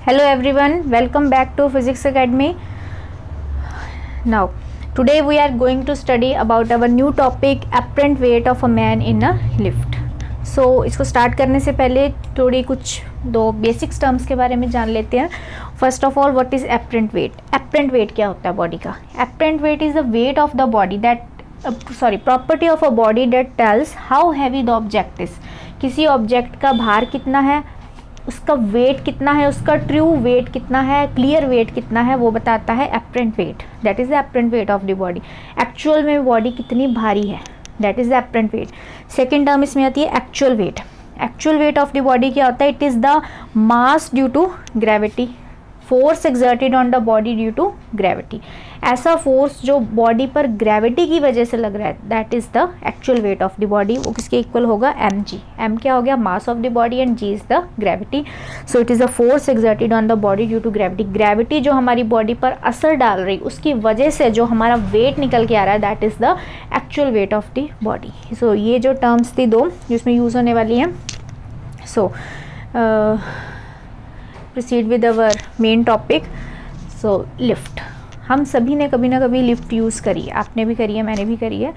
Hello everyone, welcome back to Physics Academy. Now, today we are going to study about our new topic, apparent weight of a man in a lift. So, इसको start करने से पहले थोड़ी कुछ दो basics terms के बारे में जान लेते हैं. First of all, what is apparent weight? apparent weight क्या होता है बॉडी का? apparent weight is the weight of the body property of a body that tells how heavy the object is. किसी ऑब्जेक्ट का भार कितना है, उसका वेट कितना है, उसका ट्रू वेट कितना है, क्लियर वेट कितना है, वो बताता है apparent weight. That is the apparent weight of the body. Actual में बॉडी कितनी भारी है, that is the apparent weight. Second term इसमें आती है actual weight. Actual weight of the body क्या होता है? It is the mass due to gravity, force exerted on the body due to gravity. ऐसा फोर्स जो बॉडी पर gravity की वजह से लग रहा है, that is the actual weight of the body. वो किसके इक्वल होगा? mg. m क्या हो गया? Mass of the body and g is the gravity. So it is a force exerted on the body due to gravity. Gravity जो हमारी body पर असर डाल रही, उसकी वजह से जो हमारा वेट निकल के आ रहा है, that is the actual weight of the body. So ये जो टर्म्स थी दो जिसमें यूज़ होने वाली हैं. सो proceed with our main topic. So lift, हम सभी ने कभी ना कभी लिफ्ट यूज़ करी है. आपने भी करी है, मैंने भी करी है.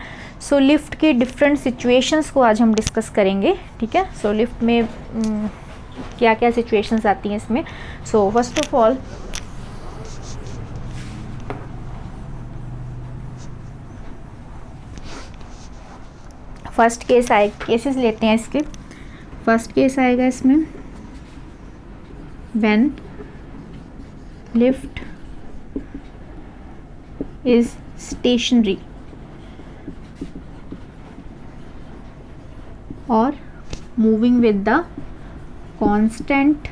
सो लिफ्ट के डिफरेंट सिचुएशंस को आज हम डिस्कस करेंगे. ठीक है. सो लिफ्ट में क्या क्या सिचुएशंस आती हैं इसमें. So first of all, first cases लेते हैं इसके. फर्स्ट केस आएगा इसमें when lift is stationary or moving with the constant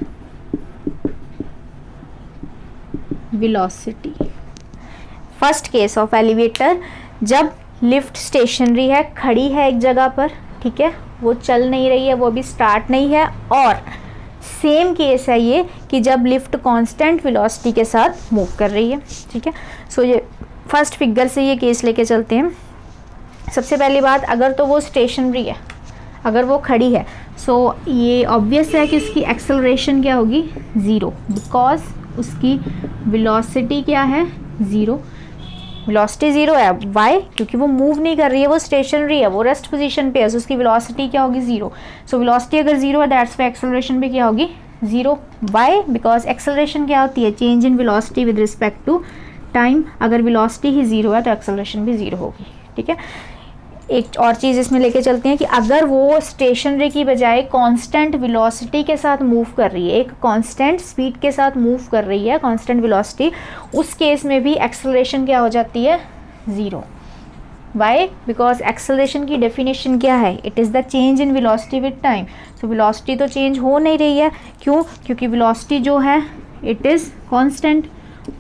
velocity. First case of elevator, जब लिफ्ट स्टेशनरी है, खड़ी है एक जगह पर. ठीक है, वो चल नहीं रही है, वो भी स्टार्ट नहीं है. और सेम केस है ये कि जब लिफ्ट कांस्टेंट वेलोसिटी के साथ मूव कर रही है. ठीक है. सो ये फर्स्ट फिगर से ये केस लेके चलते हैं. सबसे पहली बात, अगर तो वो स्टेशनरी है, अगर वो खड़ी है, सो ये ऑब्वियस है कि उसकी एक्सेलरेशन क्या होगी? ज़ीरो, बिकॉज उसकी वेलोसिटी क्या है? ज़ीरो. वेलोसिटी ज़ीरो है. वाई? क्योंकि वो मूव नहीं कर रही है, वो स्टेशनरी है, वो रेस्ट पोजीशन पे है. सो उसकी वेलोसिटी क्या होगी? ज़ीरो. सो वेलोसिटी अगर ज़ीरो है, दैट्स वाई एक्सेलरेशन भी क्या होगी? ज़ीरो. वाई? बिकॉज एक्सेलरेशन क्या होती है? Change in velocity with respect to time. अगर वेलोसिटी ही ज़ीरो है तो एक्सेलरेशन भी ज़ीरो होगी. ठीक है. एक और चीज़ इसमें लेके चलते हैं कि अगर वो स्टेशनरी की बजाय कांस्टेंट वेलोसिटी के साथ मूव कर रही है, एक कांस्टेंट स्पीड के साथ मूव कर रही है, कांस्टेंट वेलोसिटी, उस केस में भी एक्सेलरेशन क्या हो जाती है? ज़ीरो. वाई? बिकॉज एक्सेलरेशन की डेफिनेशन क्या है? It is the change in velocity with time. So velocity तो चेंज हो नहीं रही है. क्यों? क्योंकि वेलोसिटी जो है इट इज़ कांस्टेंट,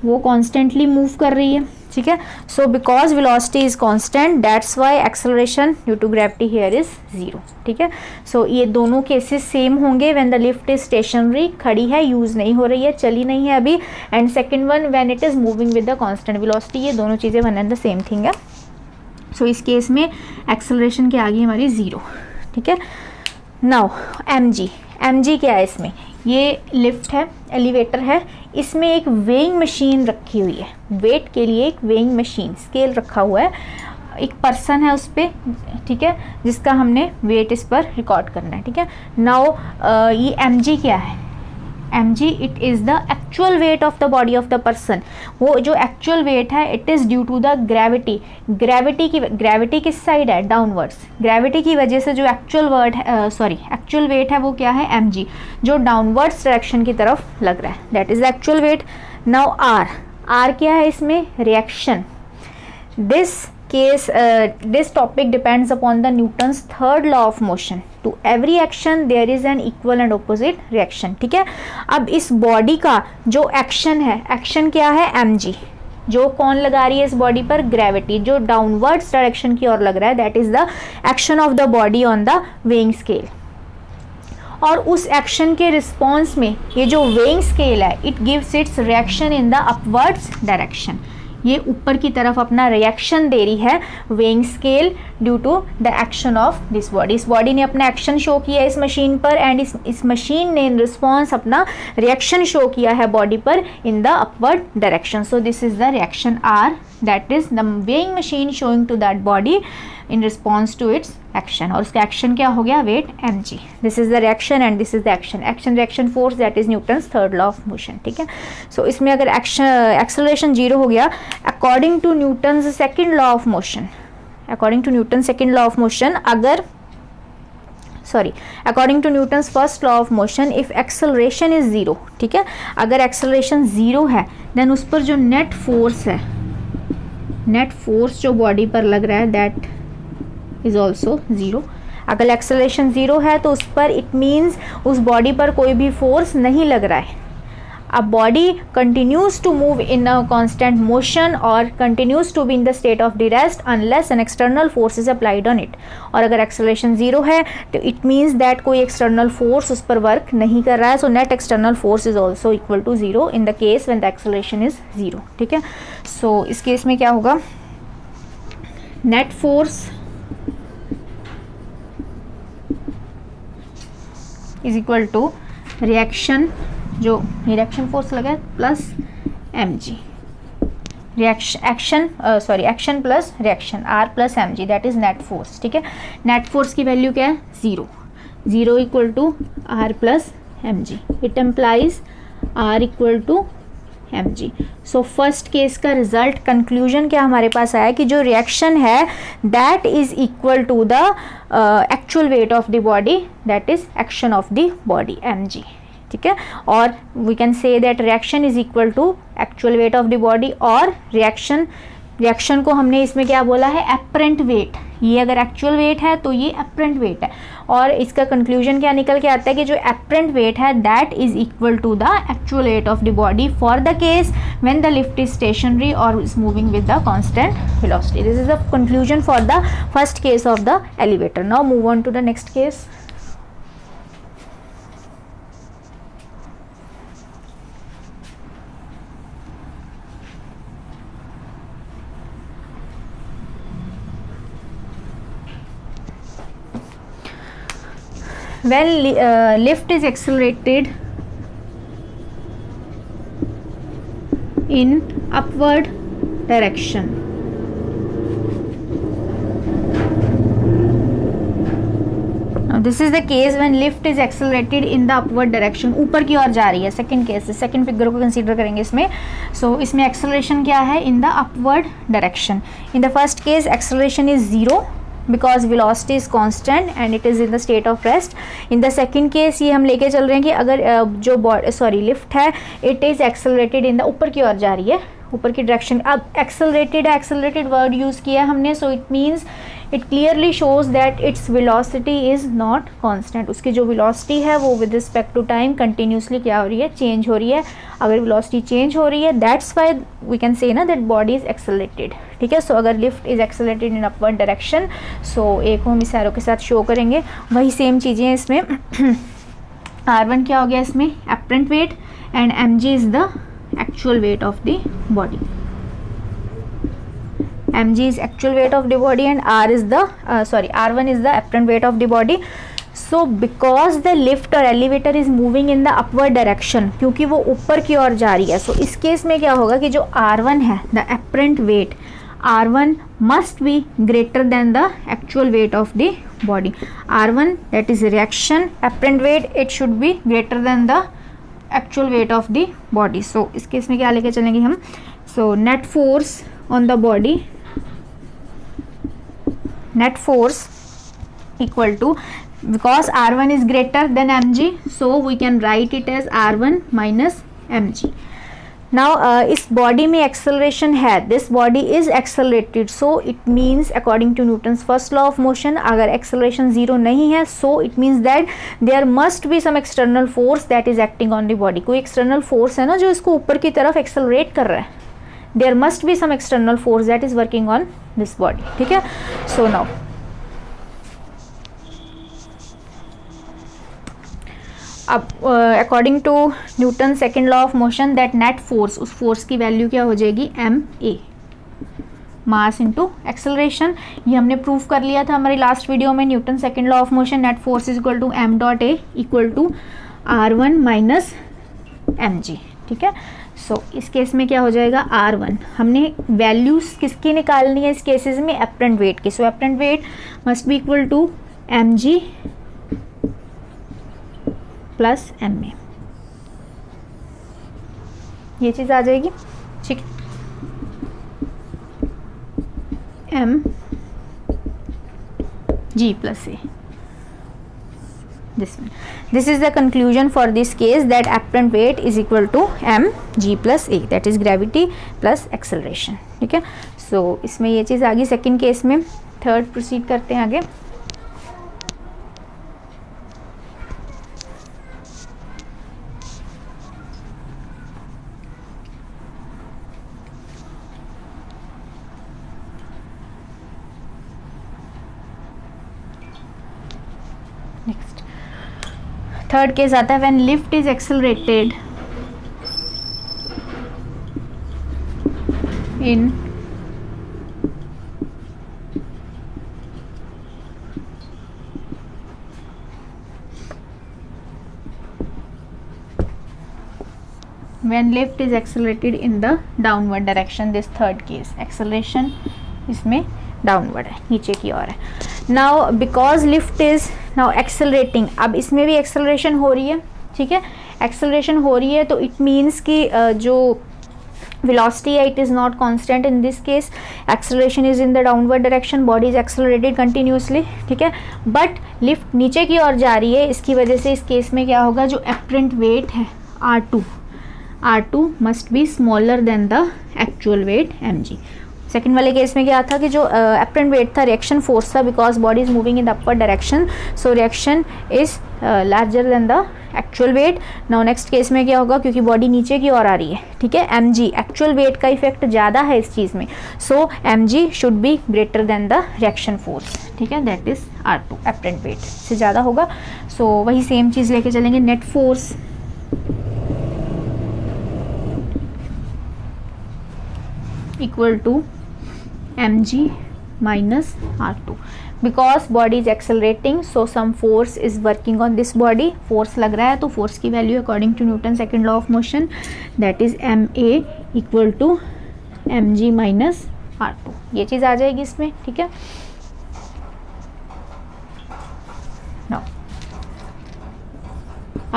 वो कॉन्स्टेंटली मूव कर रही है. ठीक है. So because velocity is constant, that's why acceleration due to gravity here is zero. ठीक है. सो ये दोनों केसेस सेम होंगे. When the lift is stationery, खड़ी है, यूज़ नहीं हो रही है, चली नहीं है अभी. And second one, when it is moving with the constant velocity. ये दोनों चीज़ें one and the same thing है. सो इस केस में एक्सेलरेशन क्या आ गई हमारी? ज़ीरो. ठीक है. नाउ mg क्या है इसमें? ये लिफ्ट है, एलिवेटर है, इसमें एक वेइंग मशीन रखी हुई है. वेट के लिए एक वेइंग मशीन, स्केल रखा हुआ है. एक पर्सन है उस पर. ठीक है, जिसका हमने वेट इस पर रिकॉर्ड करना है. ठीक है. नाउ ये mg क्या है? mg it is the actual weight of the body of the person. वो जो एक्चुअल वेट है, it is due to the gravity. Gravity किस साइड है? डाउनवर्ड्स. ग्रेविटी की वजह से जो एक्चुअल वेट है वो क्या है? mg, जो डाउनवर्ड्स डायरेक्शन की तरफ लग रहा है, that is the actual wait. Now r क्या है इसमें? Reaction. This topic depends upon the Newton's third law of motion. To every action there is an equal and opposite reaction. ठीक है. अब इस बॉडी का जो एक्शन है, एक्शन क्या है? mg. जो कौन लगा रही है इस बॉडी पर? ग्रेविटी. जो डाउनवर्ड्स डायरेक्शन की ओर लग रहा है, that is the action of the body on the weighing scale. और उस एक्शन के रिस्पॉन्स में ये जो वेइंग स्केल है, it gives its reaction in the upwards direction. ये ऊपर की तरफ अपना रिएक्शन दे रही है weighing scale due to the action of this body. इस बॉडी ने अपना एक्शन शो किया इस मशीन पर एंड इस मशीन ने इन रिस्पॉन्स अपना रिएक्शन शो किया है बॉडी पर in the upward direction. So this is the reaction R, that is the weighing machine showing to that body in response to its action, और उसका action क्या हो गया, weight mg। This is the reaction and this is the action, action reaction force, that is Newton's third law of motion. ठीक है, so इसमें अगर acceleration 0 हो गया according to Newton's second law of motion, according to Newton second law of motion, according to Newton's first law of motion, if acceleration is 0, ठीक है, अगर acceleration 0 है देन उस पर जो नेट फोर्स है, नेट फोर्स जो बॉडी पर लग रहा है दैट इज ऑल्सो 0। अगर एक्सेलरेशन 0 है तो उस पर इट मीन्स उस बॉडी पर कोई भी फोर्स नहीं लग रहा है। A body continues to move in a constant motion or continues to be in the state of rest unless an external force is applied on it। और अगर एक्सेलरेशन 0 है तो इट मीन्स दैट कोई external force उस पर work नहीं कर रहा है। So net external force is also equal to 0 in the case when the acceleration is 0। ठीक है, सो इस केस में क्या होगा, net force is equal to reaction, जो रिएक्शन फोर्स लगा है, plus mg, action plus reaction r plus mg, that is net force. ठीक है, नेट फोर्स की वैल्यू क्या है, 0 equal to r plus mg, it implies r equal to mg। So first case का result conclusion क्या हमारे पास आया कि जो रिएक्शन है that is equal to the actual weight of the body, that is action of the body mg। ठीक है, और we can say that reaction is equal to actual weight of the body, और reaction को हमने इसमें क्या बोला है, एपरेंट वेट। ये अगर एक्चुअल वेट है तो ये एपरेंट वेट है, और इसका कंक्लूजन क्या निकल के आता है कि जो एपरेंट वेट है that is equal to the actual weight of the body for the case when the lift is stationary or is moving with the constant velocity. This is the conclusion for the first case of the elevator. Now move on to the next case. When lift is accelerated in upward direction, now this is the case when lift is accelerated in the upward direction, ऊपर की ओर जा रही है। Second case, second figure को consider करेंगे इसमें। सो इसमें acceleration क्या है, इन the upward direction. In the first case acceleration is 0 because velocity is constant and it is in the state of rest। in the second case ये हम लेके चल रहे हैं कि अगर जो लिफ्ट है it is accelerated in the ऊपर की ओर जा रही है, ऊपर की डायरेक्शन। अब एक्सेलरेटेड वर्ड यूज़ किया है हमने, so it means it clearly shows that its velocity is not constant. उसकी जो वेलोसिटी है वो with respect to time continuously क्या हो रही है, चेंज हो रही है। अगर वेलोसिटी चेंज हो रही है दैट्स वाई वी कैन से ना दैट बॉडी इज़ एक्सेलरेटेड। ठीक है, सो अगर lift is accelerated in upward direction, so एक हम इस एरो के साथ शो करेंगे, वही सेम चीज़ें इसमें। R1 क्या हो गया इसमें, apparent wait, and mg is the actual weight of the body। mg is actual weight of the body and R1 is the apparent weight of the body। so because the lift or elevator is moving in the upward direction, क्योंकि वो ऊपर की ओर जा रही है, so इस case में क्या होगा कि जो R1 है, the apparent weight R1 must be greater than the actual weight of the body। R1 that is reaction apparent weight, it should be greater than the actual weight of the body. So इस case में क्या लेके चलेंगे हम, so net force on the body, net force equal to, because R1 is greater than mg, so we can write it as R1 minus mg। Now इस body में acceleration है, this body is accelerated, so it means according to Newton's first law of motion, अगर acceleration 0 नहीं है, so it means that there must be some external force that is acting on the body. कोई external force है ना जो इसको ऊपर की तरफ एक्सेलरेट कर रहा है, there must be some external force that is working on this body. ठीक है, सो नाउ अब according to Newton second law of motion that net force, उस फोर्स की वैल्यू क्या हो जाएगी, ma। Mass into acceleration. ये हमने प्रूव कर लिया था हमारी लास्ट वीडियो में, Newton second law of motion, net force is equal to m dot a equal to R1 minus mg, ठीक है। सो इस केस में क्या हो जाएगा, R1 हमने वैल्यूज किसकी निकालनी है इस केसेस में, एपरेंट वेट की। So apparent weight must be equal to mg plus ma, ये चीज आ जाएगी, ठीक है। m g plus a, this is the conclusion for this case, that apparent weight is equal to m g plus a, that is gravity plus acceleration, ठीक है। So इसमें ये चीज़ आ गई सेकेंड केस में। थर्ड प्रोसीड करते हैं आगे। Next third case आता है, when lift is accelerated in when lift is accelerated in the downward direction, this third case acceleration इसमें डाउनवर्ड है, नीचे की ओर है। Now because lift is now accelerating, अब इसमें भी एक्सेलरेशन हो रही है, ठीक है। एक्सेलरेशन हो रही है तो इट मीन्स कि जो velocity है, it is not constant in this case, acceleration is in the downward direction, body is accelerated continuously, ठीक है। बट लिफ्ट नीचे की ओर जा रही है, इसकी वजह से इस केस में क्या होगा, जो apparent weight है R2 must be smaller than the actual weight mg। Second वाले केस में क्या था कि जो apparent weight था रिएक्शन फोर्स था, because body is moving in the upper direction, so reaction is larger than the actual wait. Now next case में क्या होगा, क्योंकि बॉडी नीचे की ओर आ रही है, ठीक है, mg एक्चुअल वेट का इफेक्ट ज़्यादा है इस चीज़ में, सो mg should be greater than the reaction force, ठीक है, that is R2 apparent weight से ज़्यादा होगा। सो वही सेम चीज़ लेके चलेंगे, net force equal to mg minus R2, because body is accelerating, so some force is working on this body, force लग रहा है, तो force की value according to Newton second law of motion, that is ma equal to mg minus R2, ये चीज़ आ जाएगी इसमें, ठीक है। Now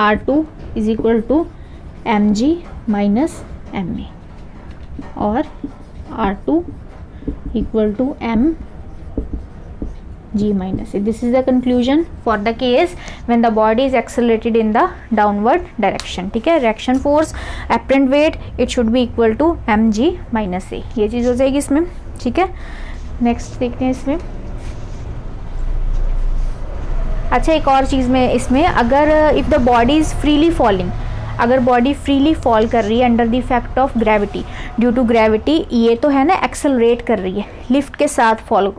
R2 is equal to mg minus ma और R2 equal to mg minus a. This is the conclusion for the case when the body is accelerated in the downward direction, ठीक है। Reaction force, apparent weight, it should be equal to mg minus a, ये चीज़ हो जाएगी इसमें, ठीक है। Next देखते हैं इसमें। अच्छा, एक और चीज़ में इसमें, अगर if the body is freely falling, अगर बॉडी फ्रीली फॉल कर रही है under the effect of gravity, due to gravity, ये तो है ना एक्सेलरेट कर रही है, लिफ्ट के साथ फॉल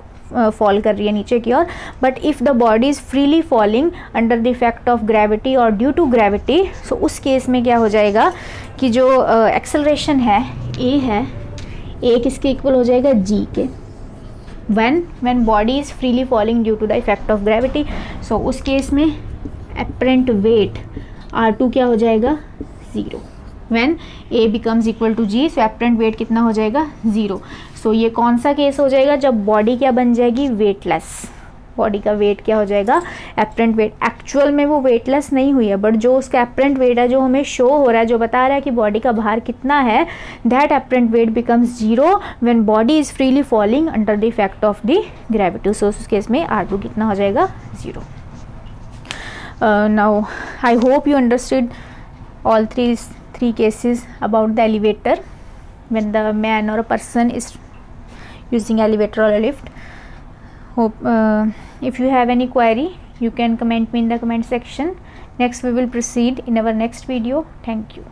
कर रही है नीचे की ओर, but if the body is freely falling under the effect of gravity or due to gravity, so उस केस में क्या हो जाएगा कि जो एक्सेलरेशन है ए किसके इक्वल हो जाएगा, जी के, when body is freely falling due to the effect of gravity, so उस केस में apparent weight R2 क्या हो जाएगा, 0। when A becomes equal to G, so apparent weight कितना हो जाएगा, 0। so ये कौन सा केस हो जाएगा, जब बॉडी क्या बन जाएगी, वेटलेस, बॉडी का वेट क्या हो जाएगा, apparent weight। एक्चुअल में वो वेटलेस नहीं हुई है, बट जो उसका apparent weight है, जो हमें शो हो रहा है, जो बता रहा है कि बॉडी का भार कितना है, that apparent weight becomes 0 when body is freely falling under the effect of the gravity, so उस केस में R2 कितना हो जाएगा, 0। Now I hope you understood all three cases about the elevator when the man or a person is using elevator or a lift. Hope if you have any query, you can comment me in the comment section. Next we will proceed in our next video. Thank you.